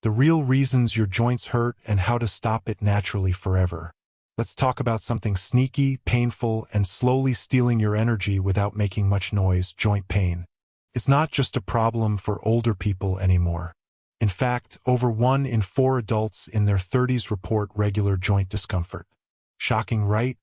the real reasons your joints hurt and how to stop it naturally forever. Let's talk about something sneaky, painful, and slowly stealing your energy without making much noise: joint pain. It's not just a problem for older people anymore. In fact, over 1 in 4 adults in their 30s report regular joint discomfort. Shocking, right?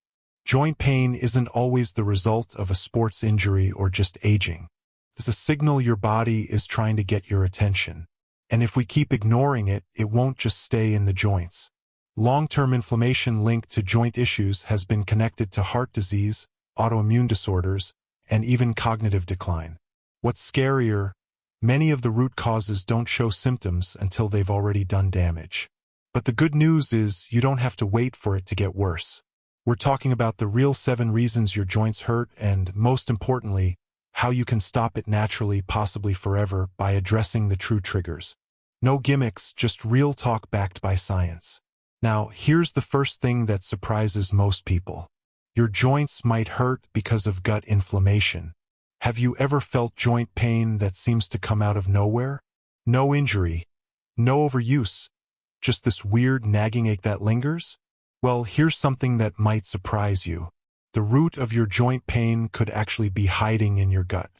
Joint pain isn't always the result of a sports injury or just aging. It's a signal your body is trying to get your attention. And if we keep ignoring it, it won't just stay in the joints. Long-term inflammation linked to joint issues has been connected to heart disease, autoimmune disorders, and even cognitive decline. What's scarier, many of the root causes don't show symptoms until they've already done damage. But the good news is you don't have to wait for it to get worse. We're talking about the real 7 reasons your joints hurt and, most importantly, how you can stop it naturally, possibly forever, by addressing the true triggers. No gimmicks, just real talk backed by science. Now, here's the first thing that surprises most people. Your joints might hurt because of gut inflammation. Have you ever felt joint pain that seems to come out of nowhere? No injury, no overuse, just this weird nagging ache that lingers? Well, here's something that might surprise you. The root of your joint pain could actually be hiding in your gut.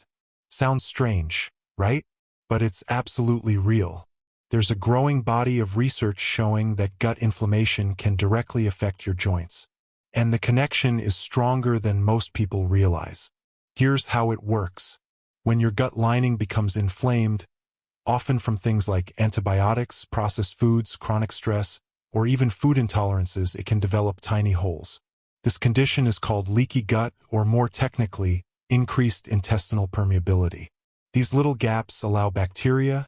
Sounds strange, right? But it's absolutely real. There's a growing body of research showing that gut inflammation can directly affect your joints. And the connection is stronger than most people realize. Here's how it works. When your gut lining becomes inflamed, often from things like antibiotics, processed foods, chronic stress, or even food intolerances, it can develop tiny holes. This condition is called leaky gut, or more technically, increased intestinal permeability. These little gaps allow bacteria,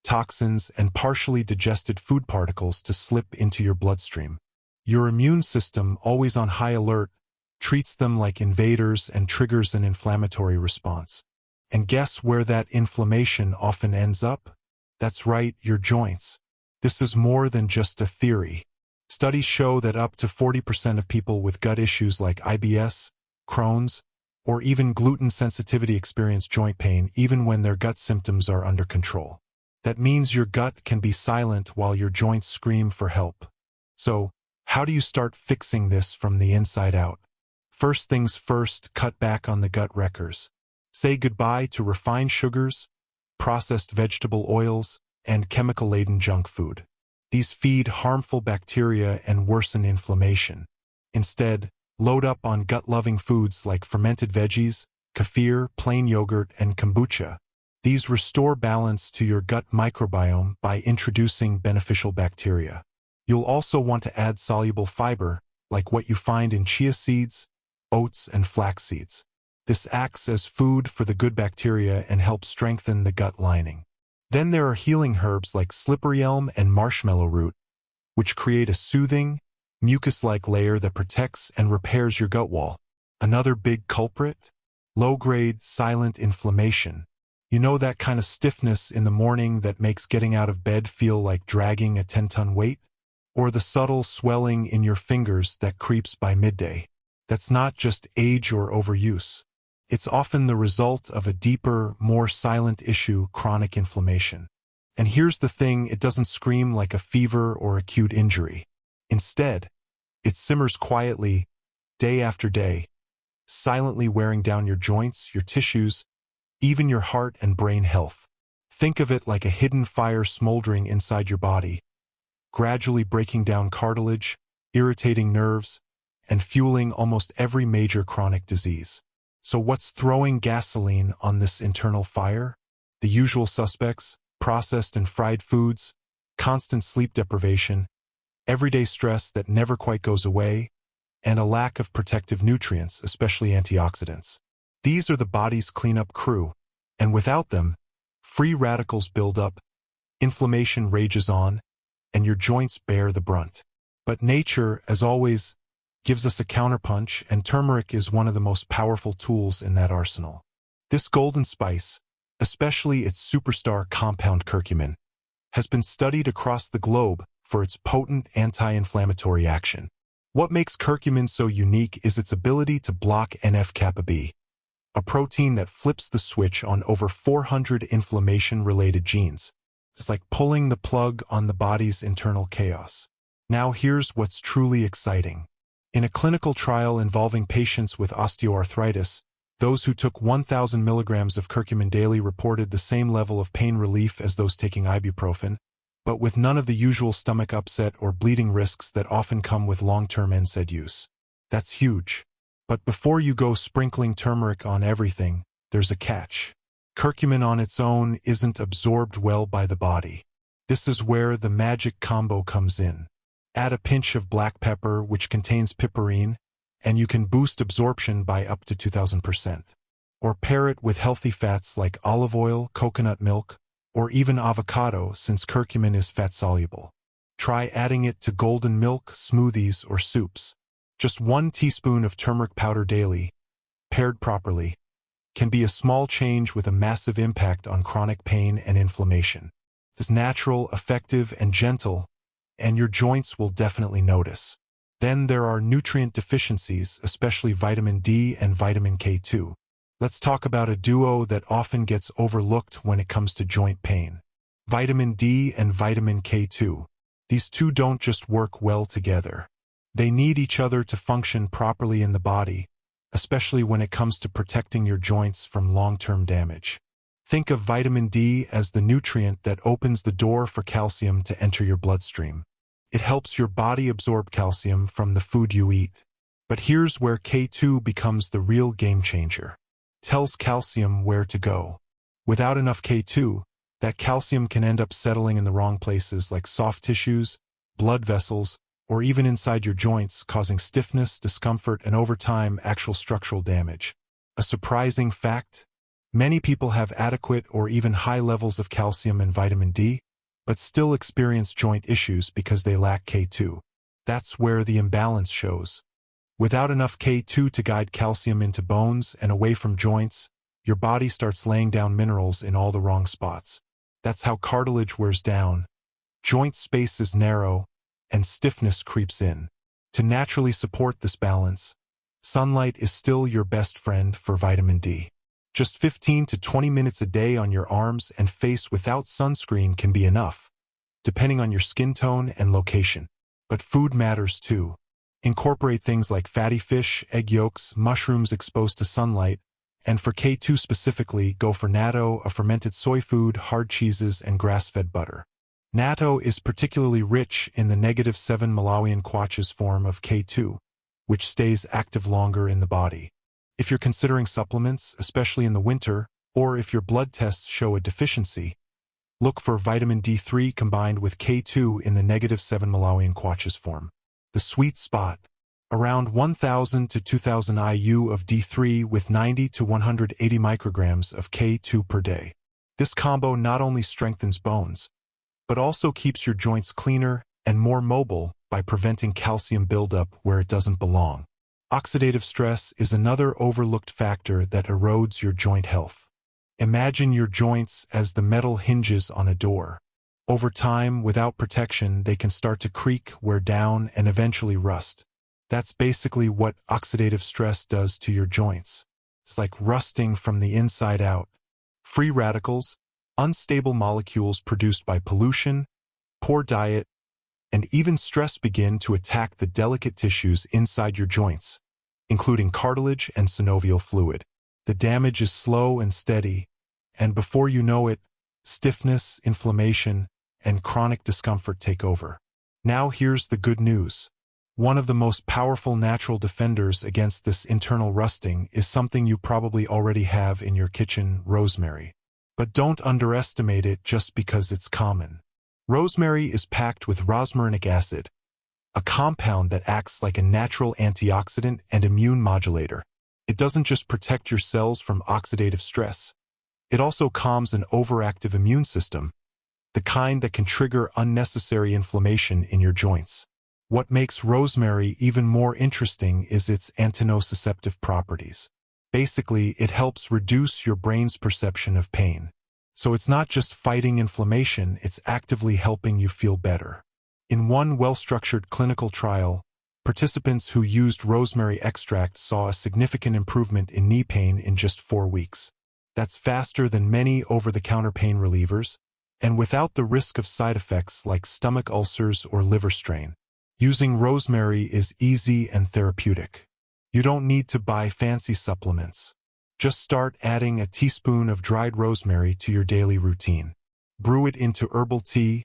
toxins, and partially digested food particles to slip into your bloodstream. Your immune system, always on high alert, treats them like invaders and triggers an inflammatory response. And guess where that inflammation often ends up? That's right, your joints. This is more than just a theory. Studies show that up to 40% of people with gut issues like IBS, Crohn's, or even gluten sensitivity experience joint pain even when their gut symptoms are under control. That means your gut can be silent while your joints scream for help. So, how do you start fixing this from the inside out? First things first, cut back on the gut wreckers. Say goodbye to refined sugars, processed vegetable oils, and chemical-laden junk food. These feed harmful bacteria and worsen inflammation. Instead, load up on gut-loving foods like fermented veggies, kefir, plain yogurt, and kombucha. These restore balance to your gut microbiome by introducing beneficial bacteria. You'll also want to add soluble fiber, like what you find in chia seeds, oats, and flax seeds. This acts as food for the good bacteria and helps strengthen the gut lining. Then there are healing herbs like slippery elm and marshmallow root, which create a soothing, mucus-like layer that protects and repairs your gut wall. Another big culprit? Low-grade, silent inflammation. You know, that kind of stiffness in the morning that makes getting out of bed feel like dragging a 10-ton weight? Or the subtle swelling in your fingers that creeps by midday? That's not just age or overuse. It's often the result of a deeper, more silent issue: chronic inflammation. And here's the thing, it doesn't scream like a fever or acute injury. Instead, it simmers quietly, day after day, silently wearing down your joints, your tissues, even your heart and brain health. Think of it like a hidden fire smoldering inside your body, gradually breaking down cartilage, irritating nerves, and fueling almost every major chronic disease. So what's throwing gasoline on this internal fire? The usual suspects: processed and fried foods, constant sleep deprivation, everyday stress that never quite goes away, and a lack of protective nutrients, especially antioxidants. These are the body's cleanup crew, and without them, free radicals build up, inflammation rages on, and your joints bear the brunt. But nature, as always, gives us a counterpunch, and turmeric is one of the most powerful tools in that arsenal. This golden spice, especially its superstar compound curcumin, has been studied across the globe for its potent anti-inflammatory action. What makes curcumin so unique is its ability to block NF-kappa B, a protein that flips the switch on over 400 inflammation-related genes. It's like pulling the plug on the body's internal chaos. Now here's what's truly exciting. In a clinical trial involving patients with osteoarthritis, those who took 1,000 milligrams of curcumin daily reported the same level of pain relief as those taking ibuprofen, but with none of the usual stomach upset or bleeding risks that often come with long-term NSAID use. That's huge. But before you go sprinkling turmeric on everything, there's a catch. Curcumin on its own isn't absorbed well by the body. This is where the magic combo comes in. Add a pinch of black pepper, which contains piperine, and you can boost absorption by up to 2,000%. Or pair it with healthy fats like olive oil, coconut milk, or even avocado, since curcumin is fat-soluble. Try adding it to golden milk, smoothies, or soups. Just 1 teaspoon of turmeric powder daily, paired properly, can be a small change with a massive impact on chronic pain and inflammation. It's natural, effective, and gentle, and your joints will definitely notice. Then there are nutrient deficiencies, especially vitamin D and vitamin K2. Let's talk about a duo that often gets overlooked when it comes to joint pain. Vitamin D and vitamin K2. These two don't just work well together. They need each other to function properly in the body, especially when it comes to protecting your joints from long-term damage. Think of vitamin D as the nutrient that opens the door for calcium to enter your bloodstream. It helps your body absorb calcium from the food you eat. But here's where K2 becomes the real game changer. Tells calcium where to go. Without enough K2, that calcium can end up settling in the wrong places like soft tissues, blood vessels, or even inside your joints, causing stiffness, discomfort, and over time, actual structural damage. A surprising fact? Many people have adequate or even high levels of calcium and vitamin D, but still experience joint issues because they lack K2. That's where the imbalance shows. Without enough K2 to guide calcium into bones and away from joints, your body starts laying down minerals in all the wrong spots. That's how cartilage wears down, joint space is narrow, and stiffness creeps in. To naturally support this balance, sunlight is still your best friend for vitamin D. Just 15 to 20 minutes a day on your arms and face without sunscreen can be enough, depending on your skin tone and location. But food matters too. Incorporate things like fatty fish, egg yolks, mushrooms exposed to sunlight, and for K2 specifically, go for natto, a fermented soy food, hard cheeses, and grass-fed butter. Natto is particularly rich in the -7 Malawian Quatches form of K2, which stays active longer in the body. If you're considering supplements, especially in the winter, or if your blood tests show a deficiency, look for vitamin D3 combined with K2 in the -7 Malawian Quatches form. The sweet spot, around 1,000 to 2,000 IU of D3 with 90 to 180 micrograms of K2 per day. This combo not only strengthens bones, but also keeps your joints cleaner and more mobile by preventing calcium buildup where it doesn't belong. Oxidative stress is another overlooked factor that erodes your joint health. Imagine your joints as the metal hinges on a door. Over time, without protection, they can start to creak, wear down, and eventually rust. That's basically what oxidative stress does to your joints. It's like rusting from the inside out. Free radicals, unstable molecules produced by pollution, poor diet, and even stress begin to attack the delicate tissues inside your joints, including cartilage and synovial fluid. The damage is slow and steady, and before you know it, stiffness, inflammation, and chronic discomfort take over. Now here's the good news. One of the most powerful natural defenders against this internal rusting is something you probably already have in your kitchen: rosemary. But don't underestimate it just because it's common. Rosemary is packed with rosmarinic acid, a compound that acts like a natural antioxidant and immune modulator. It doesn't just protect your cells from oxidative stress. It also calms an overactive immune system, the kind that can trigger unnecessary inflammation in your joints. What makes rosemary even more interesting is its antinociceptive properties. Basically, it helps reduce your brain's perception of pain. So it's not just fighting inflammation, it's actively helping you feel better. In one well-structured clinical trial, participants who used rosemary extract saw a significant improvement in knee pain in just 4 weeks. That's faster than many over-the-counter pain relievers, and without the risk of side effects like stomach ulcers or liver strain. Using rosemary is easy and therapeutic. You don't need to buy fancy supplements. Just start adding a teaspoon of dried rosemary to your daily routine. Brew it into herbal tea,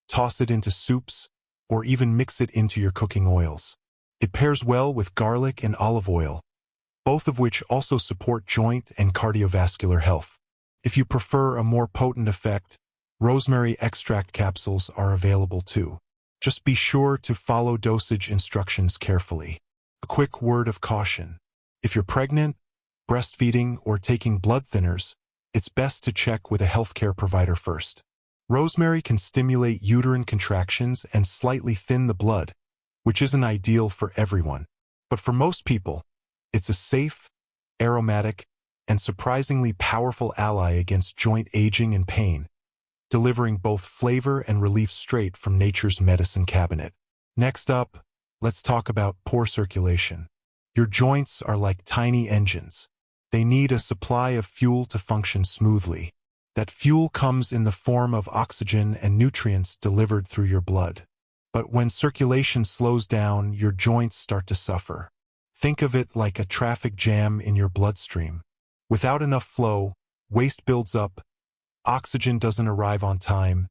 toss it into soups, or even mix it into your cooking oils. It pairs well with garlic and olive oil, both of which also support joint and cardiovascular health. If you prefer a more potent effect, rosemary extract capsules are available too. Just be sure to follow dosage instructions carefully. A quick word of caution. If you're pregnant, breastfeeding, or taking blood thinners, it's best to check with a healthcare provider first. Rosemary can stimulate uterine contractions and slightly thin the blood, which isn't ideal for everyone. But for most people, it's a safe, aromatic, and surprisingly powerful ally against joint aging and pain, delivering both flavor and relief straight from nature's medicine cabinet. Next up, let's talk about poor circulation. Your joints are like tiny engines. They need a supply of fuel to function smoothly. That fuel comes in the form of oxygen and nutrients delivered through your blood. But when circulation slows down, your joints start to suffer. Think of it like a traffic jam in your bloodstream. Without enough flow, waste builds up, oxygen doesn't arrive on time,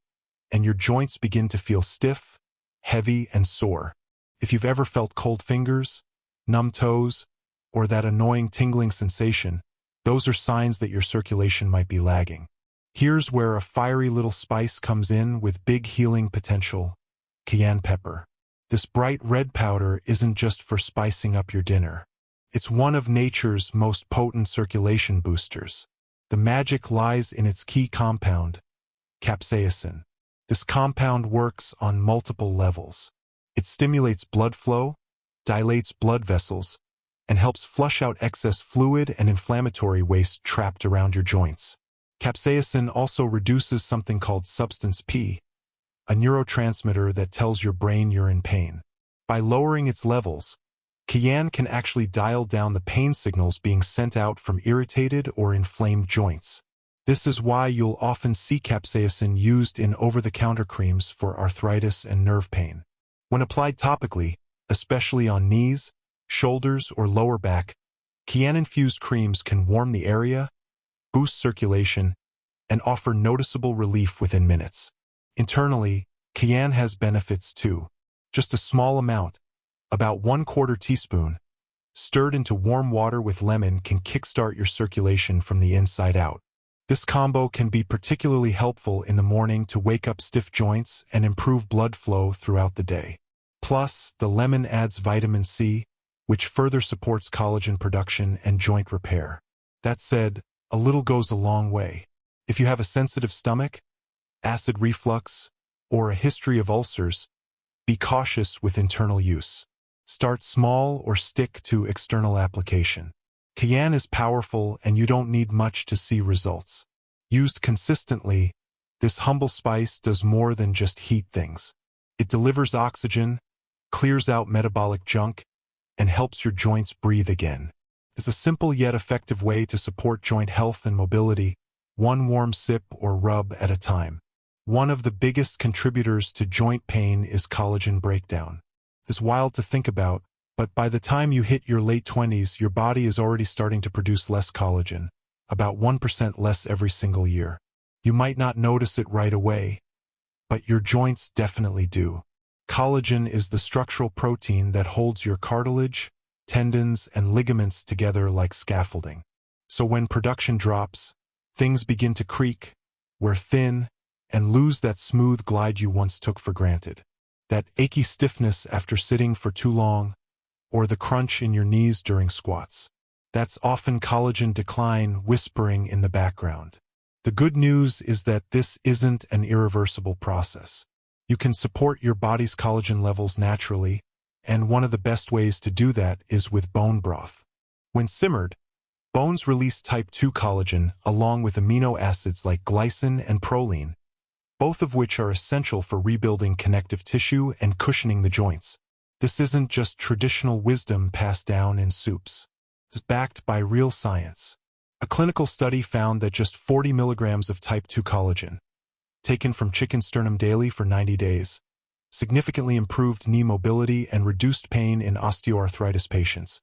and your joints begin to feel stiff, heavy, and sore. If you've ever felt cold fingers, numb toes, or that annoying tingling sensation, those are signs that your circulation might be lagging. Here's where a fiery little spice comes in with big healing potential: cayenne pepper. This bright red powder isn't just for spicing up your dinner. It's one of nature's most potent circulation boosters. The magic lies in its key compound, capsaicin. This compound works on multiple levels. It stimulates blood flow, dilates blood vessels, and helps flush out excess fluid and inflammatory waste trapped around your joints. Capsaicin also reduces something called substance P, a neurotransmitter that tells your brain you're in pain. By lowering its levels, cayenne can actually dial down the pain signals being sent out from irritated or inflamed joints. This is why you'll often see capsaicin used in over-the-counter creams for arthritis and nerve pain. When applied topically, especially on knees, shoulders, or lower back, cayenne-infused creams can warm the area, boost circulation, and offer noticeable relief within minutes. Internally, cayenne has benefits too. Just a small amount, about 1/4 teaspoon, stirred into warm water with lemon can kickstart your circulation from the inside out. This combo can be particularly helpful in the morning to wake up stiff joints and improve blood flow throughout the day. Plus, the lemon adds vitamin C, which further supports collagen production and joint repair. That said, a little goes a long way. If you have a sensitive stomach, acid reflux, or a history of ulcers, be cautious with internal use. Start small or stick to external application. Cayenne is powerful and you don't need much to see results. Used consistently, this humble spice does more than just heat things. It delivers oxygen, clears out metabolic junk, and helps your joints breathe again. It's a simple yet effective way to support joint health and mobility, one warm sip or rub at a time. One of the biggest contributors to joint pain is collagen breakdown. It's wild to think about, but by the time you hit your late 20s, your body is already starting to produce less collagen, about 1% less every single year. You might not notice it right away, but your joints definitely do. Collagen is the structural protein that holds your cartilage, tendons, and ligaments together like scaffolding. So when production drops, things begin to creak, wear thin, and lose that smooth glide you once took for granted. That achy stiffness after sitting for too long, or the crunch in your knees during squats. That's often collagen decline whispering in the background. The good news is that this isn't an irreversible process. You can support your body's collagen levels naturally, and one of the best ways to do that is with bone broth. When simmered, bones release type 2 collagen along with amino acids like glycine and proline, both of which are essential for rebuilding connective tissue and cushioning the joints. This isn't just traditional wisdom passed down in soups. It's backed by real science. A clinical study found that just 40 milligrams of type 2 collagen, taken from chicken sternum daily for 90 days, significantly improved knee mobility and reduced pain in osteoarthritis patients,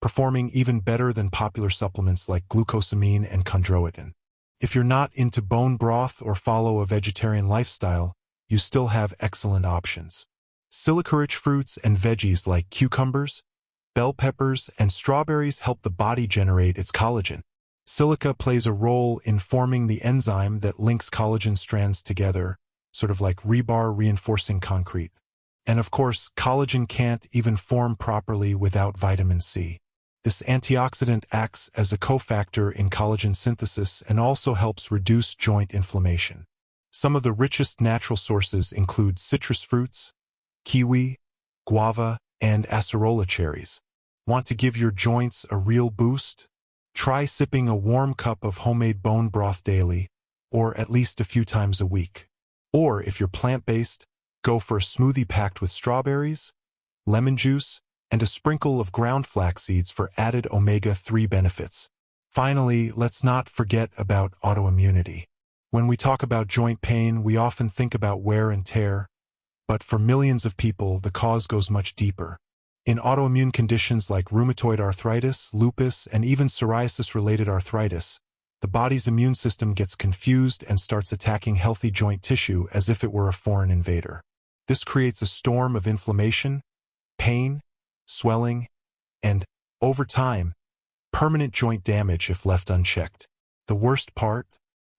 performing even better than popular supplements like glucosamine and chondroitin. If you're not into bone broth or follow a vegetarian lifestyle, you still have excellent options. Silica-rich fruits and veggies like cucumbers, bell peppers, and strawberries help the body generate its collagen. Silica plays a role in forming the enzyme that links collagen strands together, sort of like rebar reinforcing concrete. And of course, collagen can't even form properly without vitamin C. This antioxidant acts as a cofactor in collagen synthesis and also helps reduce joint inflammation. Some of the richest natural sources include citrus fruits, kiwi, guava, and acerola cherries. Want to give your joints a real boost? Try sipping a warm cup of homemade bone broth daily, or at least a few times a week. Or if you're plant-based, go for a smoothie packed with strawberries, lemon juice, and a sprinkle of ground flax seeds for added omega-3 benefits. Finally, let's not forget about autoimmunity. When we talk about joint pain, we often think about wear and tear, but for millions of people, the cause goes much deeper. In autoimmune conditions like rheumatoid arthritis, lupus, and even psoriasis-related arthritis, the body's immune system gets confused and starts attacking healthy joint tissue as if it were a foreign invader. This creates a storm of inflammation, pain, swelling, and, over time, permanent joint damage if left unchecked. The worst part?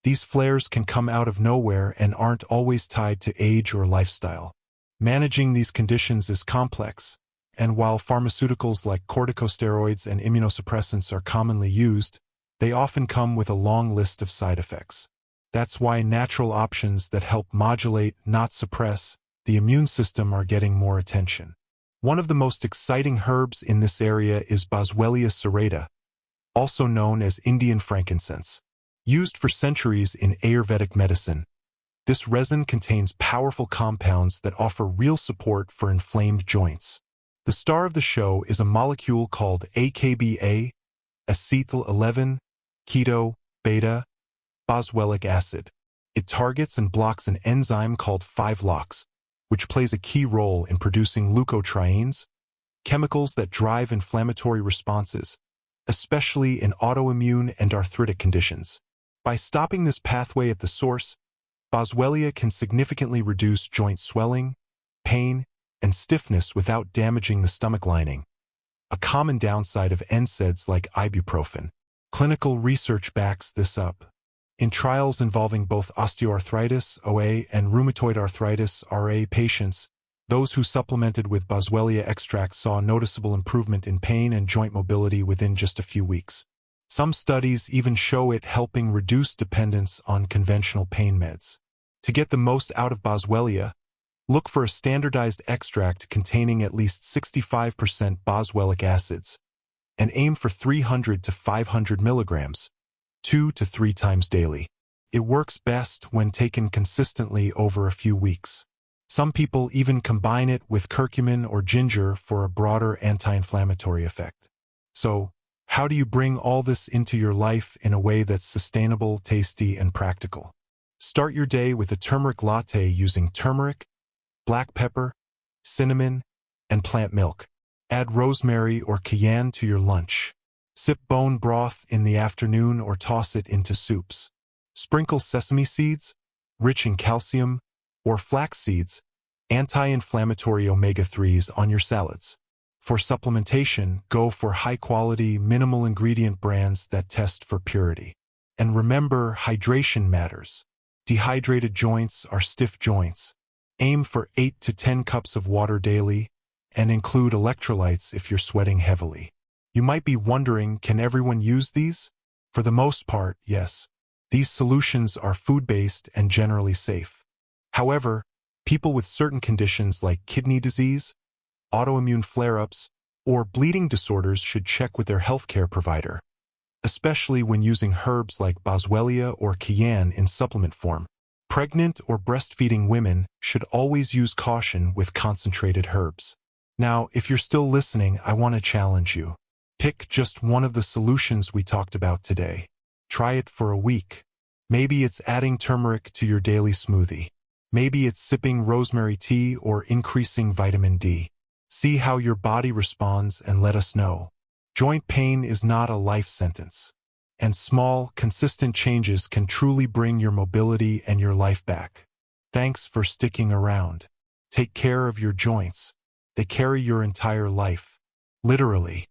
These flares can come out of nowhere and aren't always tied to age or lifestyle. Managing these conditions is complex, and while pharmaceuticals like corticosteroids and immunosuppressants are commonly used, they often come with a long list of side effects. That's why natural options that help modulate, not suppress, the immune system are getting more attention. One of the most exciting herbs in this area is Boswellia serrata, also known as Indian frankincense. Used for centuries in Ayurvedic medicine, this resin contains powerful compounds that offer real support for inflamed joints. The star of the show is a molecule called AKBA, acetyl-11, keto, beta, boswellic acid. It targets and blocks an enzyme called 5-LOX, which plays a key role in producing leukotrienes, chemicals that drive inflammatory responses, especially in autoimmune and arthritic conditions. By stopping this pathway at the source, Boswellia can significantly reduce joint swelling, pain, and stiffness without damaging the stomach lining, a common downside of NSAIDs like ibuprofen. Clinical research backs this up. In trials involving both osteoarthritis, OA, and rheumatoid arthritis, RA patients, those who supplemented with Boswellia extract saw noticeable improvement in pain and joint mobility within just a few weeks. Some studies even show it helping reduce dependence on conventional pain meds. To get the most out of Boswellia, look for a standardized extract containing at least 65% boswellic acids, and aim for 300 to 500 milligrams, 2 to 3 times daily. It works best when taken consistently over a few weeks. Some people even combine it with curcumin or ginger for a broader anti-inflammatory effect. So, how do you bring all this into your life in a way that's sustainable, tasty, and practical? Start your day with a turmeric latte using turmeric, black pepper, cinnamon, and plant milk. Add rosemary or cayenne to your lunch. Sip bone broth in the afternoon or toss it into soups. Sprinkle sesame seeds, rich in calcium, or flax seeds, anti-inflammatory omega-3s on your salads. For supplementation, go for high-quality, minimal-ingredient brands that test for purity. And remember, hydration matters. Dehydrated joints are stiff joints. Aim for 8 to 10 cups of water daily, and include electrolytes if you're sweating heavily. You might be wondering, can everyone use these? For the most part, yes. These solutions are food-based and generally safe. However, people with certain conditions like kidney disease, autoimmune flare-ups, or bleeding disorders should check with their healthcare provider, especially when using herbs like Boswellia or cayenne in supplement form. Pregnant or breastfeeding women should always use caution with concentrated herbs. Now, if you're still listening, I want to challenge you. Pick just one of the solutions we talked about today. Try it for a week. Maybe it's adding turmeric to your daily smoothie. Maybe it's sipping rosemary tea or increasing vitamin D. See how your body responds and let us know. Joint pain is not a life sentence, and small, consistent changes can truly bring your mobility and your life back. Thanks for sticking around. Take care of your joints. They carry your entire life. Literally.